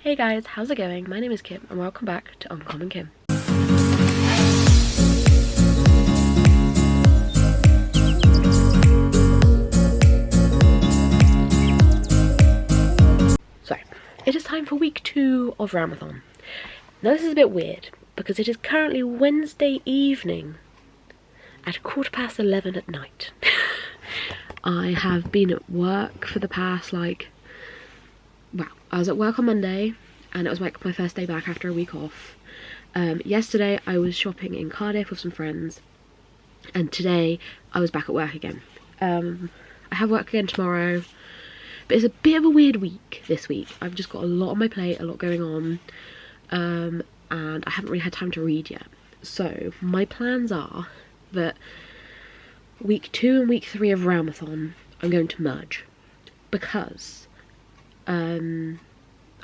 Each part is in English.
Hey guys, how's it going? My name is Kim and welcome back to Uncommonkim. So, it is time for week 2 of Realmathon. Now this is a bit weird because it is currently Wednesday evening at 11:15 at night. I have been at work for the past I was at work on Monday and it was like my first day back after a week off. Yesterday I was shopping in Cardiff with some friends and today I was back at work again. I have work again tomorrow, but it's a bit of a weird week this week. I've just got a lot on my plate, a lot going on, and I haven't really had time to read yet. So my plans are that week 2 and week 3 of Realmathon I'm going to merge because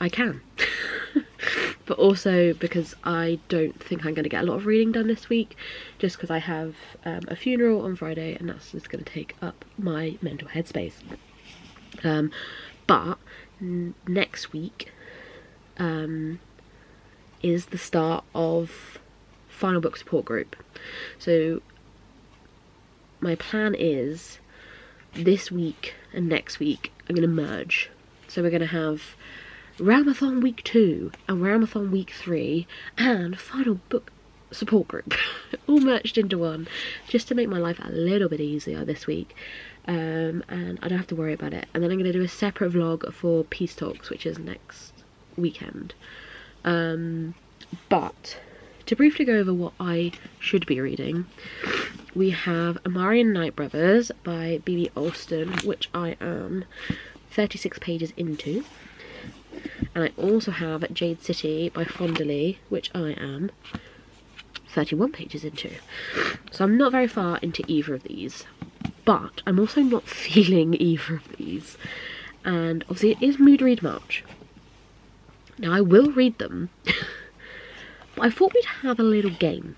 I can. But also because I don't think I'm going to get a lot of reading done this week, just because I have a funeral on Friday and that's just going to take up my mental headspace. But next week is the start of final book support group. So my plan is this week and next week I'm going to merge. So we're going to have Realmathon week 2 and Realmathon week 3 and final book support group all merged into one, just to make my life a little bit easier this week, and I don't have to worry about it. And then I'm going to do a separate vlog for Peace Talks, which is next weekend. But to briefly go over what I should be reading, we have Amari and Night Brothers by B.B. Alston, which I am 36 pages into, and I also have Jade City by Fondely, which I am 31 pages into. So I'm not very far into either of these, but I'm also not feeling either of these, and obviously it is Mood Read March. Now I will read them, but I thought we'd have a little game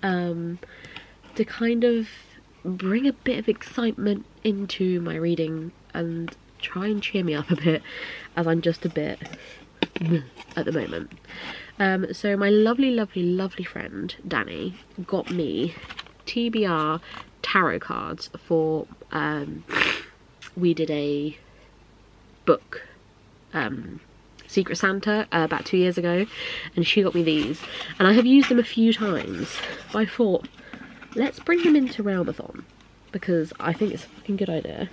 to kind of bring a bit of excitement into my reading and try and cheer me up a bit, as I'm just a bit at the moment. So my lovely friend Danny got me TBR tarot cards for we did a book Secret Santa about 2 years ago, and she got me these and I have used them a few times, but I thought let's bring them into Realmathon because I think it's a fucking good idea.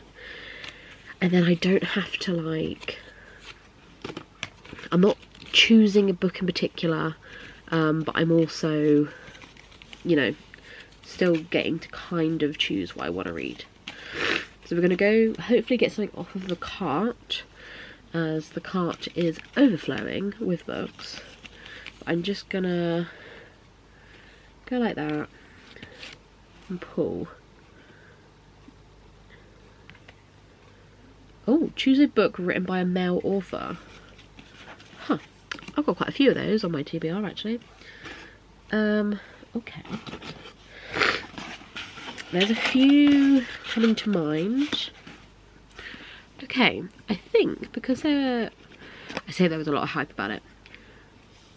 And then I don't have to I'm not choosing a book in particular, but I'm also, you know, still getting to kind of choose what I want to read. So we're going to go hopefully get something off of the cart, as the cart is overflowing with books. I'm just going to go like that and pull. Oh, choose a book written by a male author. Huh. I've got quite a few of those on my TBR actually. Okay. There's a few coming to mind. Okay, I think because I say there was a lot of hype about it.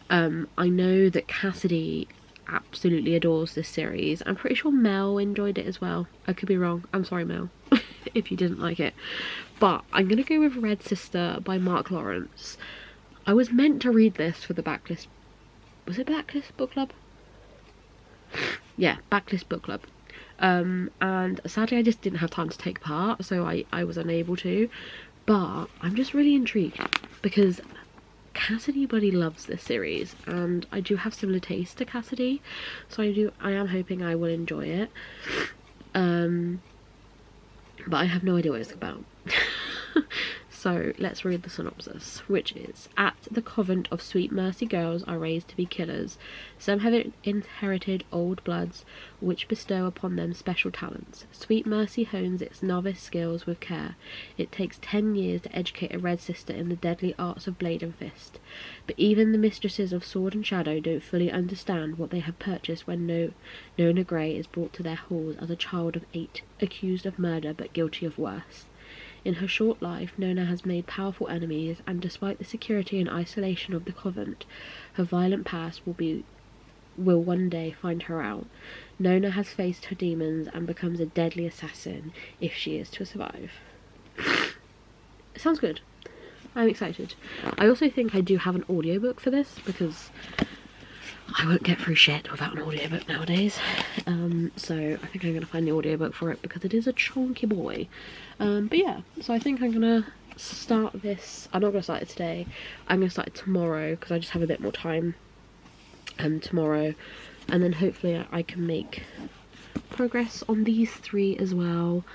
I know that Cassidy absolutely adores this series. I'm pretty sure Mel enjoyed it as well. I could be wrong. I'm sorry, Mel, if you didn't like it. But I'm going to go with Red Sister by Mark Lawrence. I was meant to read this for the Backlist... Was it Backlist Book Club? Yeah, Backlist Book Club. And sadly I just didn't have time to take part, so I was unable to. But I'm just really intrigued because Cassidy bloody loves this series, and I do have similar taste to Cassidy, so I am hoping I will enjoy it. But I have no idea what it's about. So let's read the synopsis, which is: at the convent of Sweet Mercy, girls are raised to be killers. Some have inherited old bloods which bestow upon them special talents. Sweet Mercy hones its novice skills with care. It takes 10 years to educate a Red Sister in the deadly arts of blade and fist. But even the mistresses of sword and shadow don't fully understand what they have purchased when Nona Grey is brought to their halls as a child of 8, accused of murder but guilty of worse. In her short life, Nona has made powerful enemies, and despite the security and isolation of the convent, her violent past will one day find her out. Nona has faced her demons and becomes a deadly assassin if she is to survive. It sounds good. I'm excited. I also think I do have an audiobook for this, because I won't get through shit without an audiobook nowadays. So I think I'm going to find the audiobook for it, because it is a chunky boy. But yeah, so I think I'm going to start this. I'm not going to start it today. I'm going to start it tomorrow, because I just have a bit more time tomorrow. And then hopefully I can make progress on these 3 as well.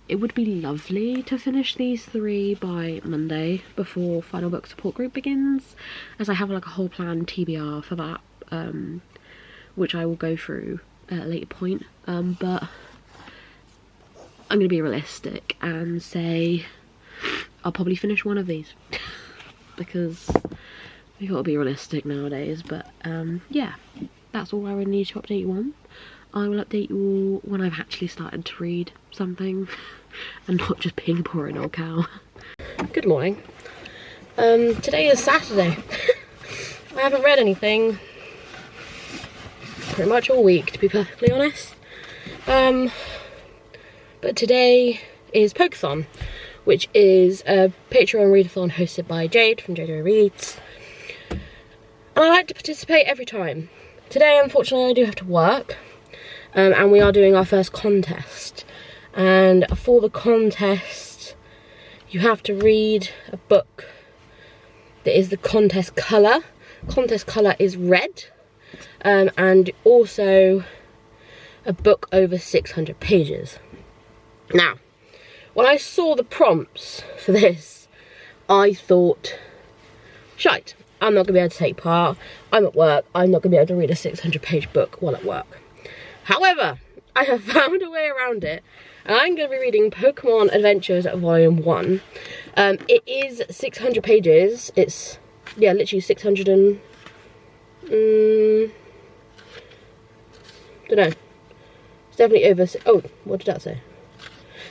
It would be lovely to finish these 3 by Monday, before final book support group begins, as I have like a whole plan TBR for that, which I will go through at a later point. But I'm going to be realistic and say I'll probably finish one of these because we got to be realistic nowadays. But yeah, that's all I really need to update you on. I will update you all when I've actually started to read something and not just being poor an old cow. Good morning. Today is Saturday. I haven't read anything pretty much all week, to be perfectly honest. But today is Pokeathon, which is a Patreon readathon hosted by Jade from JJ Reads. And I like to participate every time. Today, unfortunately, I do have to work. And we are doing our first contest, and for the contest you have to read a book that is the contest colour. Contest colour is red, and also a book over 600 pages. Now, when I saw the prompts for this, I thought, shite, I'm not going to be able to take part, I'm at work, I'm not going to be able to read a 600 page book while at work. However, I have found a way around it, and I'm going to be reading Pokemon Adventures Volume 1. It is 600 pages. It's, yeah, literally 600 and... don't know. It's definitely over... Oh, what did that say?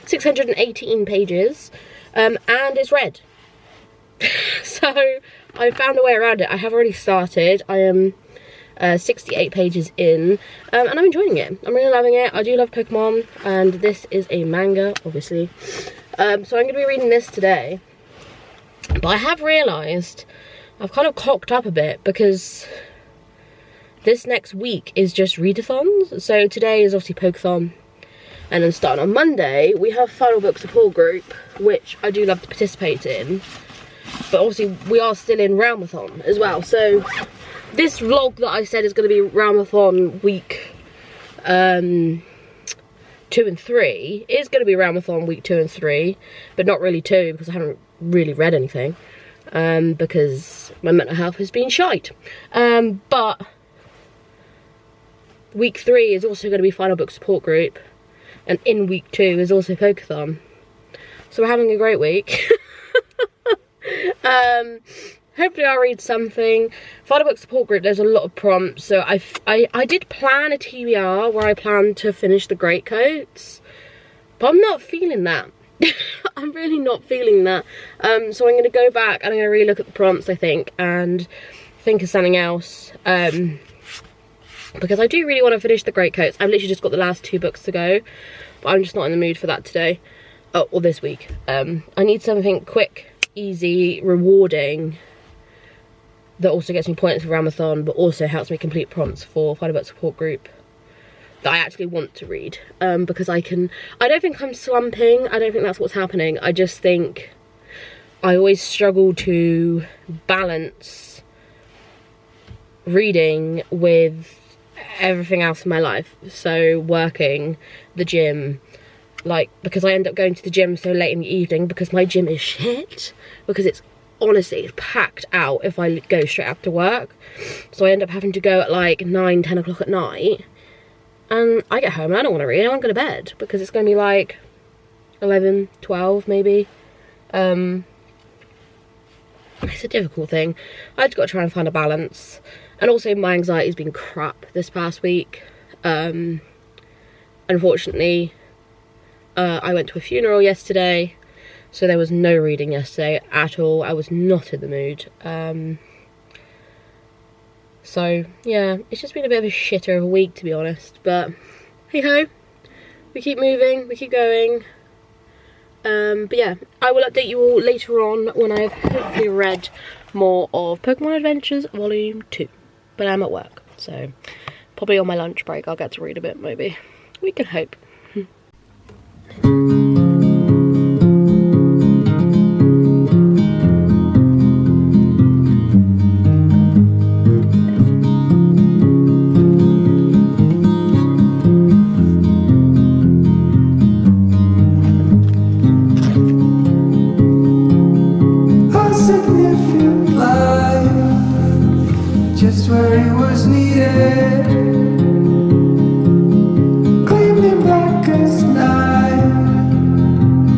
618 pages, and it's red. So, I found a way around it. I have already started. I am... 68 pages in, and I'm enjoying it. I'm really loving it. I do love Pokemon, and this is a manga, obviously. So I'm going to be reading this today. But I have realised I've kind of cocked up a bit, because this next week is just readathons. So today is obviously Pokeathon, and then starting on Monday, we have Final Book Support Group, which I do love to participate in. But obviously we are still in Realmathon as well, so... This vlog that I said is going to be Realmathon week 2 and 3 is going to be Realmathon week 2 and 3, but not really 2 because I haven't really read anything, because my mental health has been shite. But week 3 is also going to be Final Book Support Group, and in week 2 is also Pokeathon. So we're having a great week. Hopefully I'll read something. Final Book Support Group, there's a lot of prompts. So I did plan a TBR where I planned to finish the Greatcoats, but I'm not feeling that. I'm really not feeling that. So I'm going to go back and I'm going to relook at the prompts, I think, and think of something else. Because I do really want to finish the Greatcoats. I've literally just got the last 2 books to go, but I'm just not in the mood for that today. Oh, or this week. I need something quick, easy, rewarding, that also gets me points for Realmathon, but also helps me complete prompts for Final Book Support Group that I actually want to read. Because I don't think I'm slumping, I don't think that's what's happening. I just think I always struggle to balance reading with everything else in my life. So working, the gym, like, because I end up going to the gym so late in the evening because my gym is shit, because it's honestly, it's packed out if I go straight after work. So I end up having to go at like 9-10 o'clock at night, and I get home and I don't want to read, I want to go to bed because it's going to be like 11, 12 maybe. It's a difficult thing. I just got to try and find a balance. And also my anxiety's been crap this past week. Unfortunately, I went to a funeral yesterday So there was no reading yesterday at all. I was not in the mood. So yeah, it's just been a bit of a shitter of a week, to be honest, but hey ho, we keep moving, we keep going. But yeah, I will update you all later on when I've hopefully read more of Pokemon Adventures Volume 2. But I'm at work, so probably on my lunch break I'll get to read a bit, maybe. We can hope. Just where he was needed, gleaming black as night,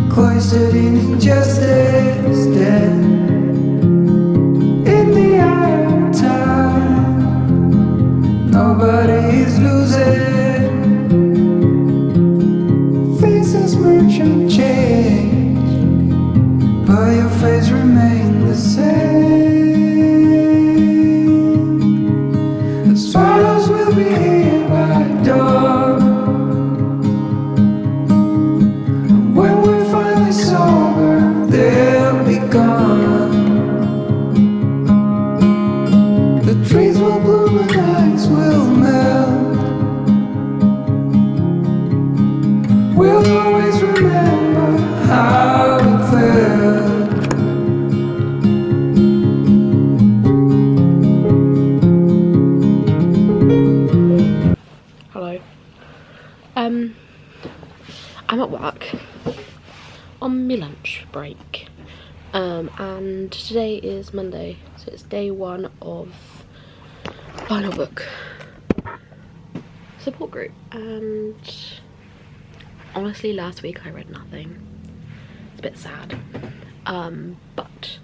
cloistered in injustice, dead in the eye of time. Nobody is losing, faces merchant change, but your face remains the same. Swallows will be here by dawn, and when we're finally sober, they'll be gone. The trees will bloom and ice will melt. We'll always remember how it felt. I'm at work on my lunch break, and today is Monday, so it's day 1 of final book support group, and honestly last week I read nothing. It's a bit sad, but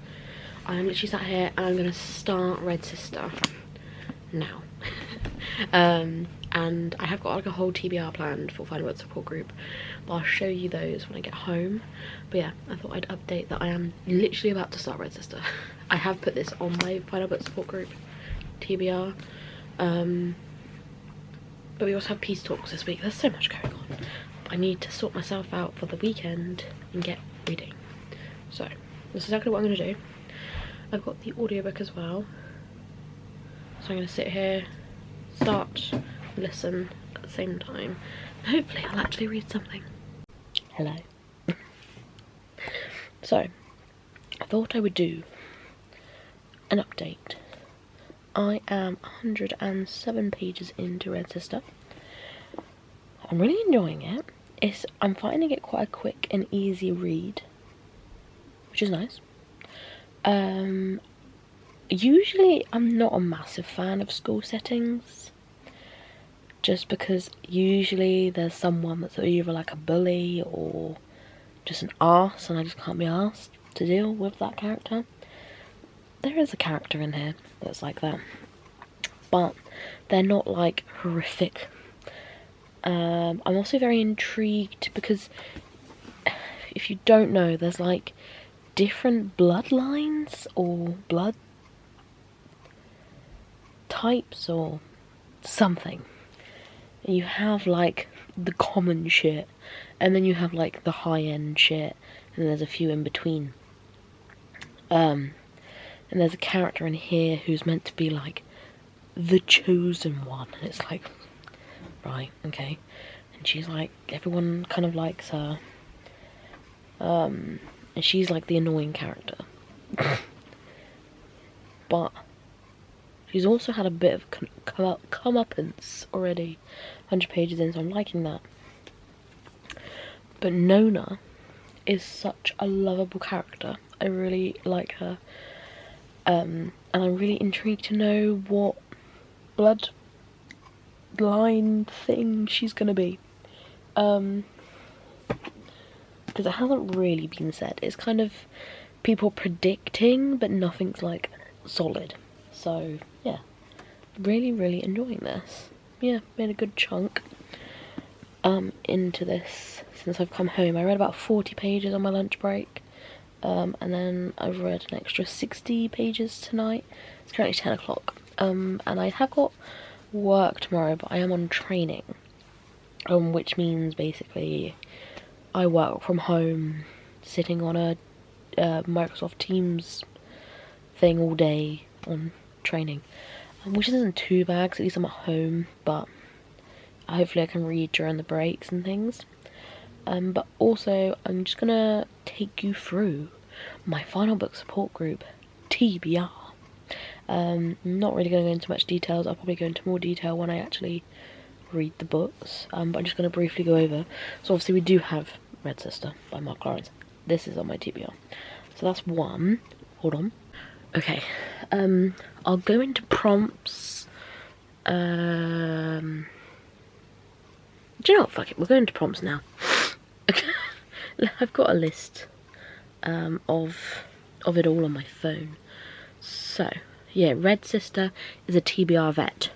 I'm literally sat here and I'm gonna start Red Sister now. And I have got like a whole TBR planned for final book support group, but I'll show you those when I get home. But yeah, I thought I'd update that I am literally about to start Red Sister. I have put this on my final book support group TBR, but we also have peace talks this week. There's so much going on. I need to sort myself out for the weekend and get reading. So this is exactly what I'm going to do. I've got the audiobook as well, so I'm going to sit here, start, listen at the same time, and hopefully I'll actually read something. Hello. So I thought I would do an update. I am 107 pages into Red Sister. I'm really enjoying it. I'm finding it quite a quick and easy read, which is nice. Usually I'm not a massive fan of school settings, just because usually there's someone that's either like a bully or just an arse, and I just can't be arsed to deal with that character. There is a character in here that's like that, but they're not like horrific. I'm also very intrigued because, if you don't know, there's like different bloodlines or blood types or something. You have like the common shit, and then you have like the high-end shit, and there's a few in between. And there's a character in here who's meant to be like the chosen one, and it's like, right, okay. And she's like, everyone kind of likes her, and she's like the annoying character. But she's also had a bit of comeuppance already, 100 pages in, so I'm liking that. But Nona is such a lovable character. I really like her. And I'm really intrigued to know what bloodline thing she's gonna be. Because it hasn't really been said. It's kind of people predicting, but nothing's like solid. So yeah, really enjoying this. Yeah, made a good chunk into this since I've come home. I read about 40 pages on my lunch break, and then I've read an extra 60 pages tonight. It's currently 10 o'clock, and I have got work tomorrow, but I am on training, which means basically I work from home, sitting on a Microsoft Teams thing all day on training, which isn't too bad, 'cause at least I'm at home, but hopefully I can read during the breaks and things. But also I'm just gonna take you through my final book support group, TBR. Not really going to go into much details. I'll probably go into more detail when I actually read the books, but I'm just going to briefly go over. So obviously we do have Red Sister by Mark Lawrence. This is on my TBR. So that's one. Hold on. Okay, I'll go into prompts. Do you know what? Fuck it, we'll go into prompts now. Okay. I've got a list of it all on my phone. So, yeah, Red Sister is a TBR vet.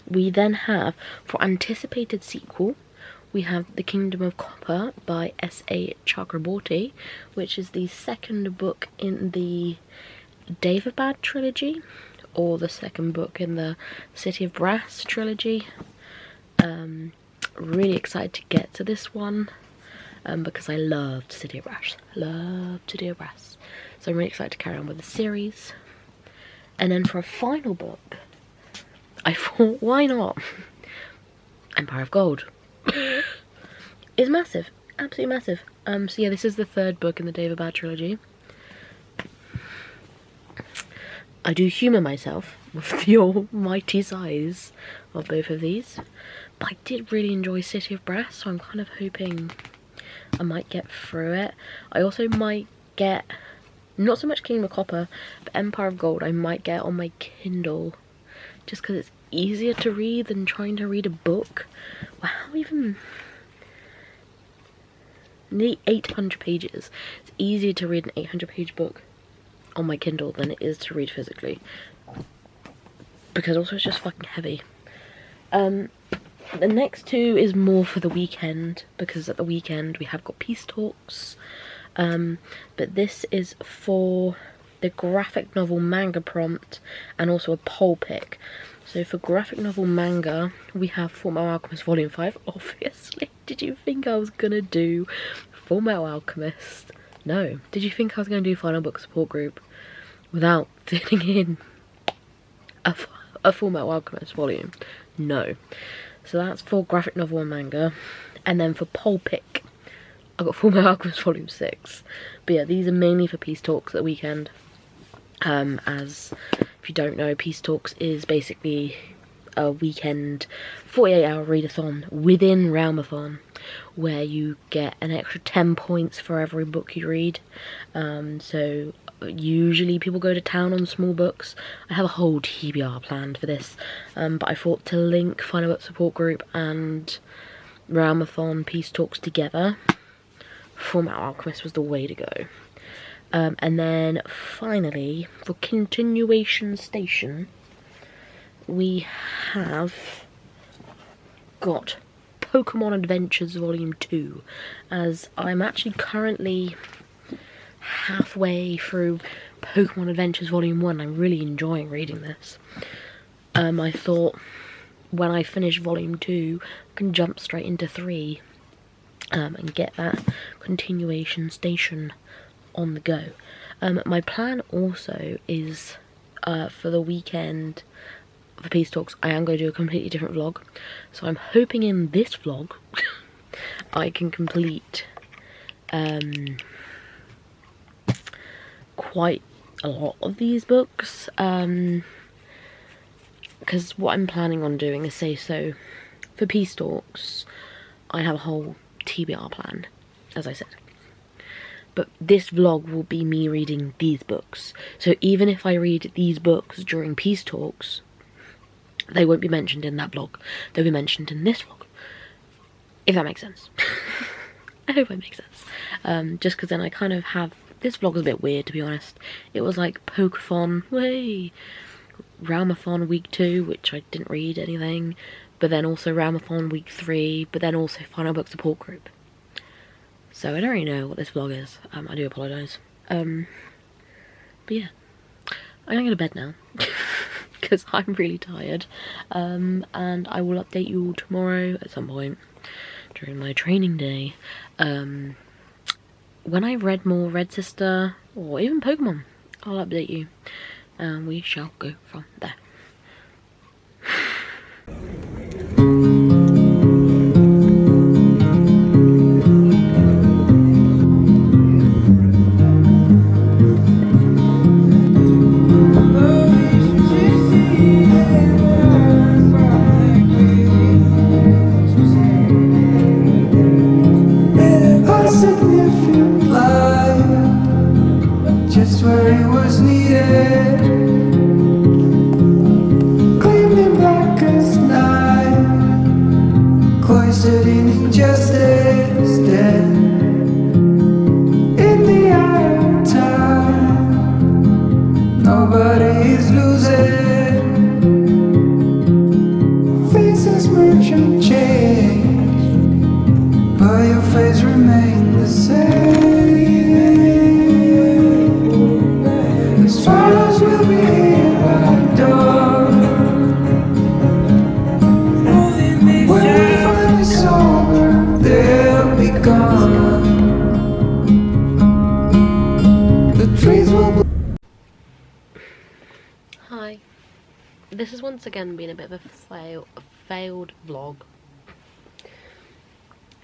We then have, for anticipated sequel, we have The Kingdom of Copper by S.A. Chakraborty, which is the second book in the Daevabad trilogy, or the second book in the City of Brass trilogy. Really excited to get to this one, because I loved City of Brass. So I'm really excited to carry on with the series. And then for a final book, I thought, why not? Empire of Gold. It's massive, absolutely massive. So yeah, this is the third book in the Daevabad trilogy. I do humour myself with the almighty size of both of these, but I did really enjoy City of Brass, so I'm kind of hoping I might get through it. I also might get, not so much Kingdom of Copper, but Empire of Gold I might get on my Kindle, just because it's easier to read than trying to read a book. Wow, even nearly 800 pages. It's easier to read an 800-page book on my Kindle than it is to read physically, because also it's just fucking heavy. The next two is more for the weekend, because at the weekend we have got Peace Talks, but this is for the graphic novel manga prompt and also a poll pick. So for graphic novel manga, we have Fullmetal Alchemist Volume 5, obviously. Did you think I was gonna do Fullmetal Alchemist? No. Did you think I was gonna do Final Book Support Group without fitting in a Fullmetal Alchemist volume? No. So that's for graphic novel and manga. And then for poll pick, I got Fullmetal Alchemist Volume 6. But yeah, these are mainly for Peace Talks at the weekend. As if you don't know, Peace Talks is basically a weekend 48-hour readathon within Realmathon, where you get an extra 10 points for every book you read. So usually people go to town on small books. I have a whole TBR planned for this, but I thought to link Final Book Support Group and Realmathon Peace Talks together, Fullmetal Alchemist was the way to go. And then finally, for continuation station, we have got Pokemon Adventures Volume 2, as I'm actually currently halfway through Pokemon Adventures Volume 1. I'm really enjoying reading this. I thought when I finish Volume 2, I can jump straight into 3 and get that continuation station on the go. My plan also is for the weekend for Peace Talks, I am going to do a completely different vlog. So I'm hoping in this vlog I can complete quite a lot of these books, because what I'm planning on doing is, say, so for Peace Talks I have a whole TBR plan, as I said, but this vlog will be me reading these books. So even if I read these books during Peace Talks, they won't be mentioned in that vlog, they'll be mentioned in this vlog, if that makes sense. I hope it makes sense. Just because then I kind of have, this vlog was a bit weird, to be honest. It was like Pokemon, way, Realmathon week 2, which I didn't read anything, but then also Realmathon week 3, but then also Final Book Support Group. So I don't really know what this vlog is. I do apologise. But yeah, I'm gonna go to bed now because I'm really tired. And I will update you all tomorrow at some point during my training day. When I've read more Red Sister or even Pokemon, I'll update you. And we shall go from there. A significant light, just where it was needed, gleamed in black as night, cloistered in injustice, dead in the eye of time. Nobody is losing, faces merge and change, but your face remains the same. The swallows will be here at dawn. When we're finally sober, they'll be gone. The trees will bloom. Hi. This has once again been a bit of a failed vlog.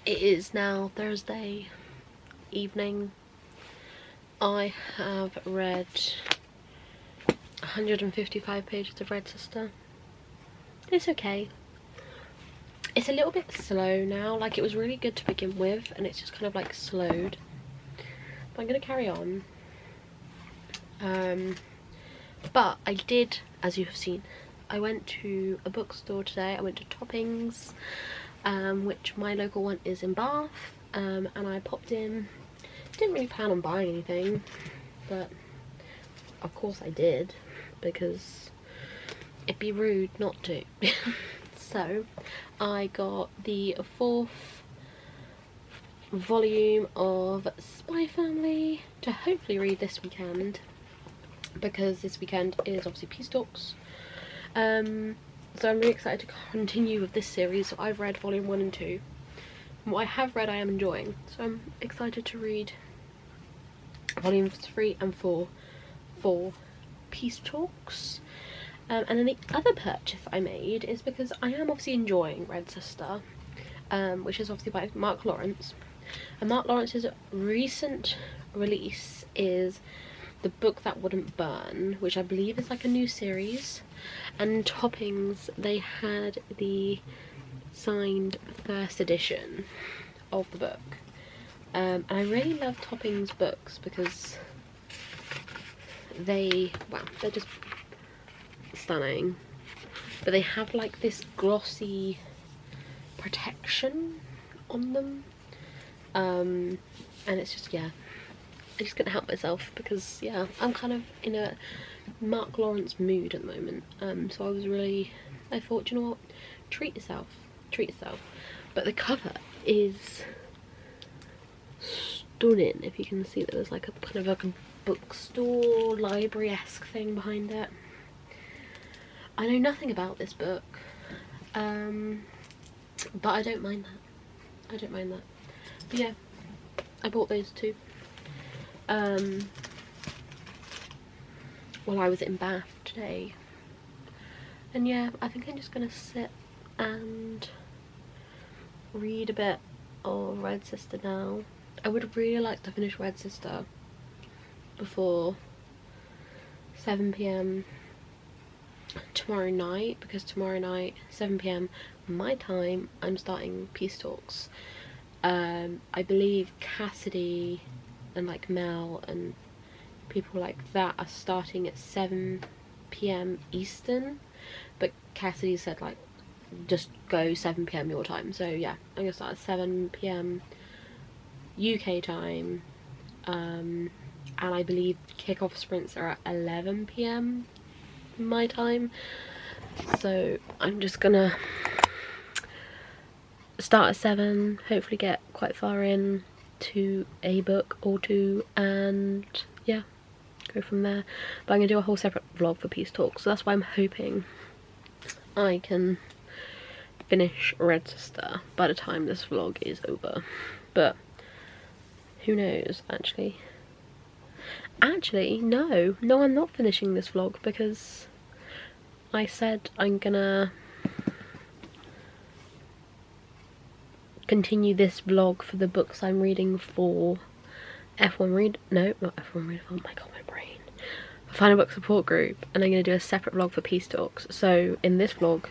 It is now Thursday evening. I have read 155 pages of Red Sister. It's okay. It's a little bit slow now. Like, it was really good to begin with and it's just kind of like slowed. But I'm gonna carry on. But I did, as you have seen, I went to a bookstore today. I went to Toppings, which my local one is in Bath, and I popped in. Didn't really plan on buying anything, but of course I did, because it'd be rude not to. So I got the 4th volume of Spy Family to hopefully read this weekend, because this weekend is obviously Peace Talks. So I'm really excited to continue with this series. So I've read volume 1 and 2. And what I have read I am enjoying, so I'm excited to read volumes 3 and 4 for Peace Talks. And then the other purchase I made is because I am obviously enjoying Red Sister, which is obviously by Mark Lawrence. And Mark Lawrence's recent release is The Book That Wouldn't Burn, which I believe is like a new series. And Toppings, they had the signed first edition of the book. And I really love Toppings books because they're just stunning. But they have like this glossy protection on them. And it's just, yeah, I just couldn't help myself because, yeah, I'm kind of in a Mark Lawrence mood at the moment. So I thought, you know what, treat yourself. But the cover is stunning. If you can see that there's like a kind of like a bookstore, library-esque thing behind it. I know nothing about this book, but I don't mind that. But yeah, I bought those two. While I was in Bath today, and yeah, I think I'm just gonna sit and read a bit of Red Sister now. I would really like to finish Red Sister before 7 PM tomorrow night, because tomorrow night 7 PM my time I'm starting Peace Talks. I believe Cassidy and like Mel and people like that are starting at 7 PM Eastern, but Cassidy said like just go 7 PM your time. So yeah, I'm gonna start at 7 PM UK time, and I believe kickoff sprints are at 11 PM my time. So I'm just gonna start at 7, hopefully get quite far in, to a book or two, and yeah, go from there. But I'm gonna do a whole separate vlog for Peace Talks, so that's why I'm hoping I can finish Red Sister by the time this vlog is over. But who knows, actually. No, I'm not finishing this vlog, because I said I'm gonna continue this vlog for the books I'm reading for F1 read, no, not F1 read, oh my god, my brain. Final Book Support Group, and I'm gonna do a separate vlog for Peace Talks. So in this vlog,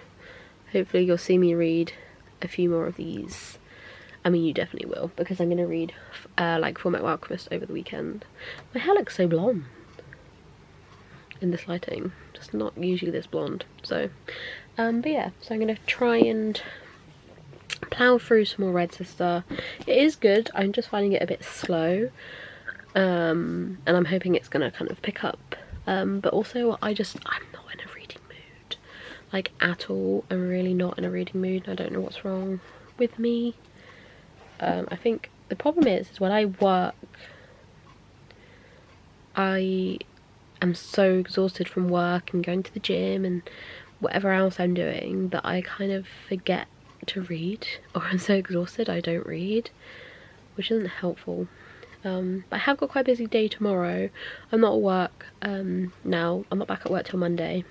hopefully you'll see me read a few more of these. I mean, you definitely will, because I'm gonna read like Fullmetal Alchemist over the weekend. My hair looks so blonde in this lighting, just not usually this blonde. So but yeah, so I'm gonna try and plow through some more Red Sister. It is good, I'm just finding it a bit slow, and I'm hoping it's gonna kind of pick up, but also I'm not in a reading mood, like at all. I'm really not in a reading mood. I don't know what's wrong with me. I think the problem is when I work, I am so exhausted from work and going to the gym and whatever else I'm doing that I kind of forget to read, or I'm so exhausted I don't read, which isn't helpful. But I have got quite a busy day tomorrow. I'm not at work now, I'm not back at work till Monday,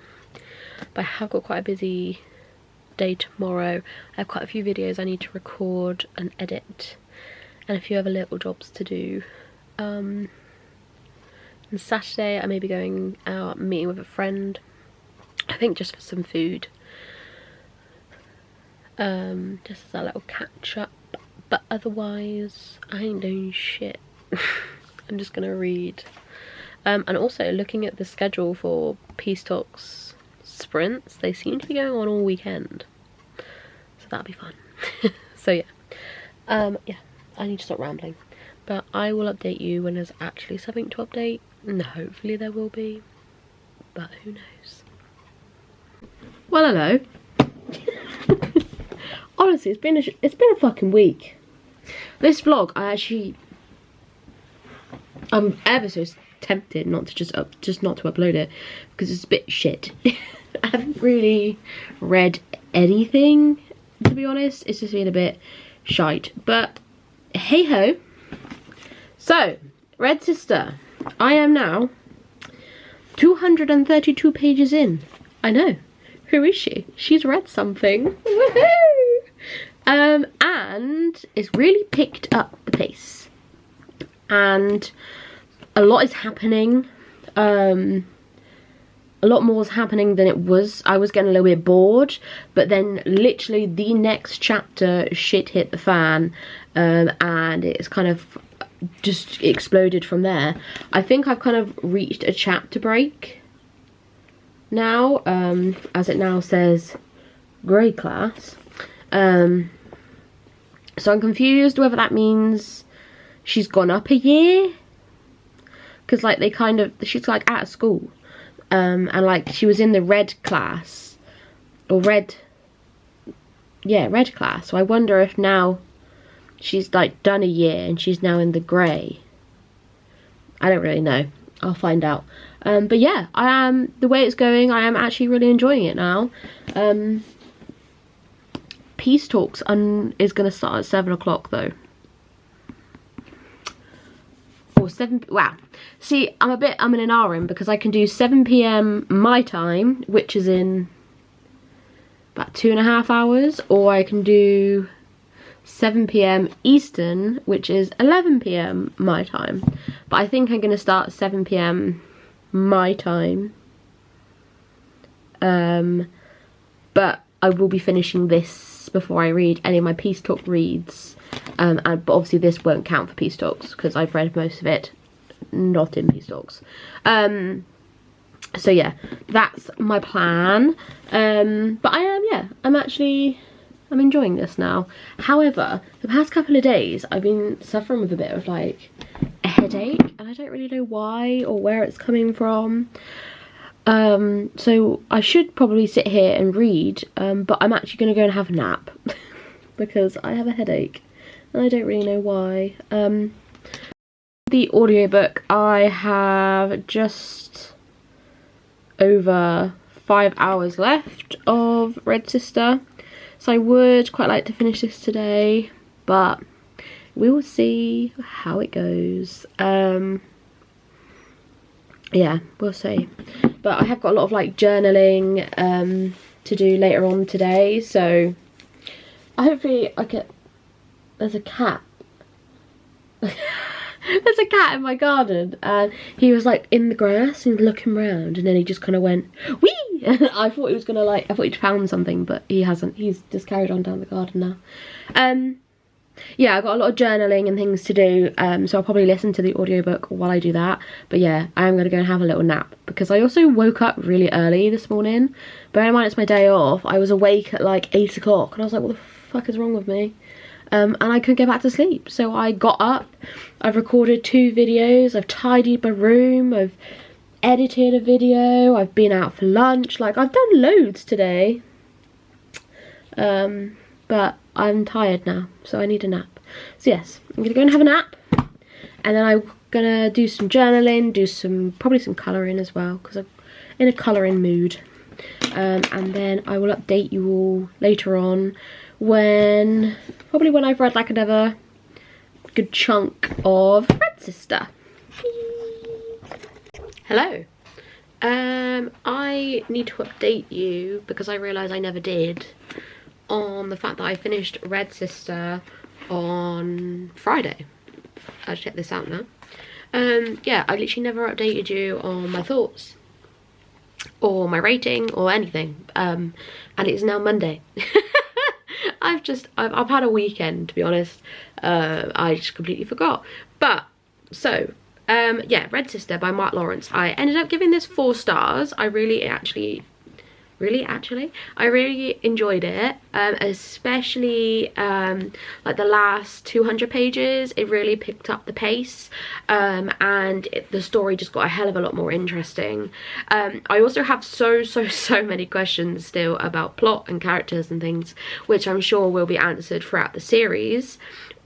but I have got quite a busy day tomorrow. I have quite a few videos I need to record and edit, and a few other little jobs to do. And Saturday I may be going out meeting with a friend, I think just for some food, just as a little catch up, but otherwise I ain't doing shit. I'm just gonna read, and also looking at the schedule for Peace Talks sprints, they seem to be going on all weekend, so that'll be fun. So yeah, yeah, I need to stop rambling, but I will update you when there's actually something to update, and hopefully there will be, but who knows. Well, hello. Honestly, it's been a fucking week. This vlog, I'm ever so tempted not to just not to upload it, because it's a bit shit. I haven't really read anything, to be honest. It's just been a bit shite, but hey ho. So Red Sister, I am now 232 pages in. I know, who is she? She's read something. Woohoo! And it's really picked up the pace, and a lot is happening. A lot more is happening than it was. I was getting a little bit bored, but then literally the next chapter, shit hit the fan, and it's kind of just exploded from there. I think I've kind of reached a chapter break now, as it now says grade class. So I'm confused whether that means she's gone up a year, because like she's like out of school, and like she was in the red class, or red class, so I wonder if now she's like done a year and she's now in the grey. I don't really know, I'll find out. But yeah, the way it's going, I am actually really enjoying it now. Peace Talks is going to start at 7 o'clock though. Or 7, wow. See, I'm in an RM, because I can do 7 PM my time, which is in about 2.5 hours, or I can do 7 PM Eastern, which is 11 PM my time. But I think I'm going to start 7 PM my time. But I will be finishing this before I read any of my Peace Talk reads, but obviously this won't count for Peace Talks because I've read most of it not in Peace Talks. So yeah, that's my plan. But I'm enjoying this now. However, the past couple of days I've been suffering with a bit of like a headache, and I don't really know why or where it's coming from. So I should probably sit here and read, but I'm actually going to go and have a nap because I have a headache and I don't really know why. The audiobook, I have just over 5 hours left of Red Sister, so I would quite like to finish this today, but we will see how it goes. Yeah, we'll see. But I have got a lot of like journaling to do later on today, so hopefully I get... There's a cat. There's a cat in my garden, and he was like in the grass and looking around, and then he just kind of went wee. I thought he was gonna I thought he'd found something, but he hasn't. He's just carried on down the garden now. Yeah, I've got a lot of journaling and things to do, so I'll probably listen to the audiobook while I do that. But yeah, I am going to go and have a little nap, because I also woke up really early this morning. Bear in mind it's my day off. I was awake at like 8 o'clock, and I was like, what the fuck is wrong with me? And I couldn't get back to sleep, so I got up, I've recorded 2 videos, I've tidied my room, I've edited a video, I've been out for lunch, like I've done loads today. But I'm tired now, so I need a nap. So yes, I'm gonna go and have a nap, and then I'm gonna do some journaling, do probably some colouring as well, because I'm in a colouring mood. And then I will update you all later on probably when I've read like another good chunk of Red Sister. Hello. I need to update you, because I realise I never did, on the fact that I finished Red Sister on Friday. I'll check this out now. Yeah, I literally never updated you on my thoughts or my rating or anything, and it's now Monday. I've had a weekend, to be honest. I just completely forgot. But so yeah, Red Sister by Mark Lawrence. I ended up giving this 4 stars. I really enjoyed it, especially like the last 200 pages. It really picked up the pace, and the story just got a hell of a lot more interesting. I also have so many questions still about plot and characters and things, which I'm sure will be answered throughout the series.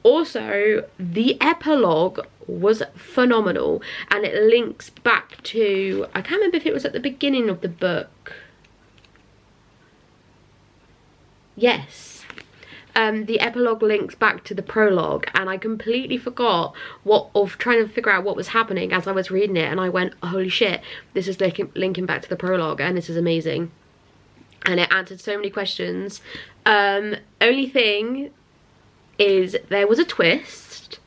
Also, the epilogue was phenomenal, and it links back to, I can't remember if it was at the beginning of the book. Yes, the epilogue links back to the prologue, and I completely forgot trying to figure out what was happening as I was reading it, and I went, holy shit, this is linking back to the prologue, and this is amazing, and it answered so many questions. Only thing is, there was a twist,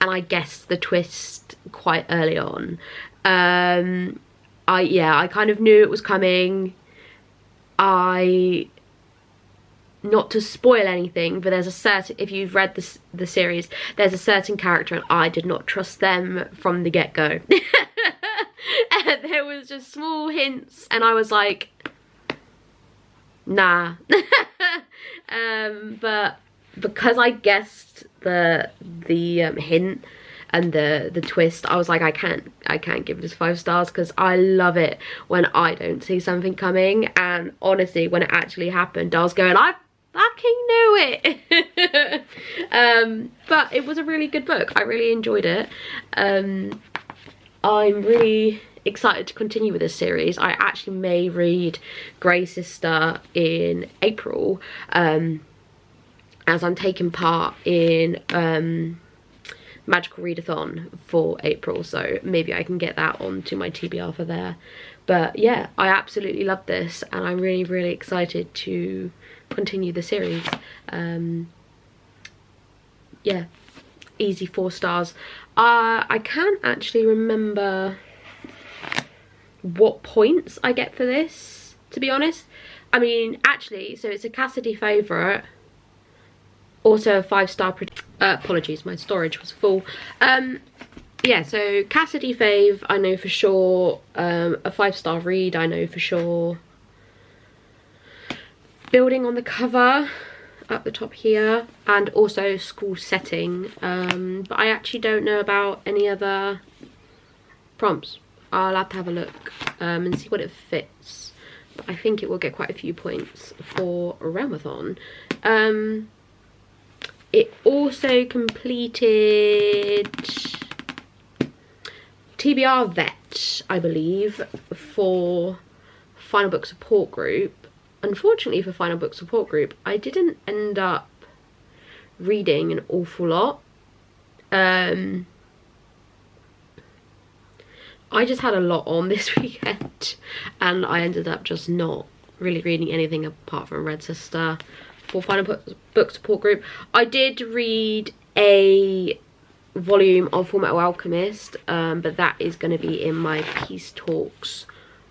and I guessed the twist quite early on. I kind of knew it was coming. Not to spoil anything, but there's a certain, if you've read the series, there's a certain character, and I did not trust them from the get-go. And there was just small hints, and I was like, nah. But because I guessed the hint and the twist, I was like, I can't give this 5 stars, because I love it when I don't see something coming. And honestly, when it actually happened, I was going, I fucking knew it. But it was a really good book. I really enjoyed it. I'm really excited to continue with this series. I actually may read Grey Sister in April, as I'm taking part in Magical Readathon for April, so maybe I can get that onto my TBR for there. But yeah, I absolutely love this, and I'm really excited to continue the series. Yeah, easy 4 stars. I can't actually remember what points I get for this, to be honest. I mean, actually, so it's a Cassidy favourite, also a 5-star. Apologies, my storage was full. Yeah, so Cassidy fave, I know for sure. A 5-star read, I know for sure. Building on the cover up the top here, and also school setting. But I actually don't know about any other prompts. I'll have to have a look and see what it fits. But I think it will get quite a few points for Realmathon. it also completed TBR Vet, I believe, for Final Book Support Group. Unfortunately for Final Book Support Group, I didn't end up reading an awful lot. I just had a lot on this weekend, and I ended up just not really reading anything apart from Red Sister for Final Book Support Group. I did read a volume of Fullmetal Alchemist, but that is going to be in my Peace Talks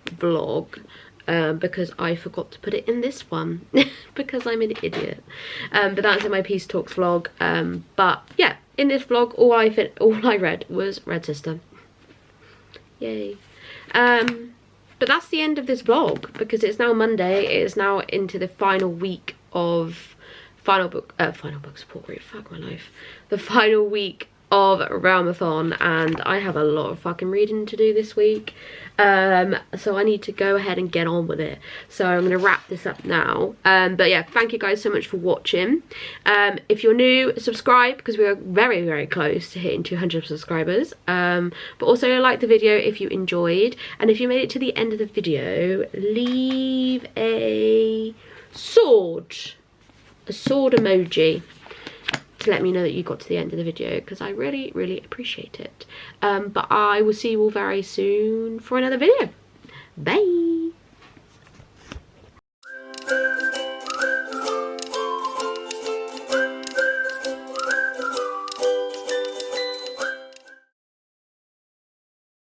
vlog, because I forgot to put it in this one because I'm an idiot. But that's in my Peace Talks vlog. But yeah, in this vlog, all I read was Red Sister. Yay. But that's the end of this vlog, because it's now Monday. It is now into the final week of Final Book Support Group. Fuck my life. The final week of Realmathon, and I have a lot of fucking reading to do this week, so I need to go ahead and get on with it. So I'm gonna wrap this up now. But yeah, thank you guys so much for watching. If you're new, subscribe, because we are very, very close to hitting 200 subscribers. But also like the video if you enjoyed, and if you made it to the end of the video, leave a sword emoji to let me know that you got to the end of the video, because I really, really appreciate it. But I will see you all very soon for another video. Bye.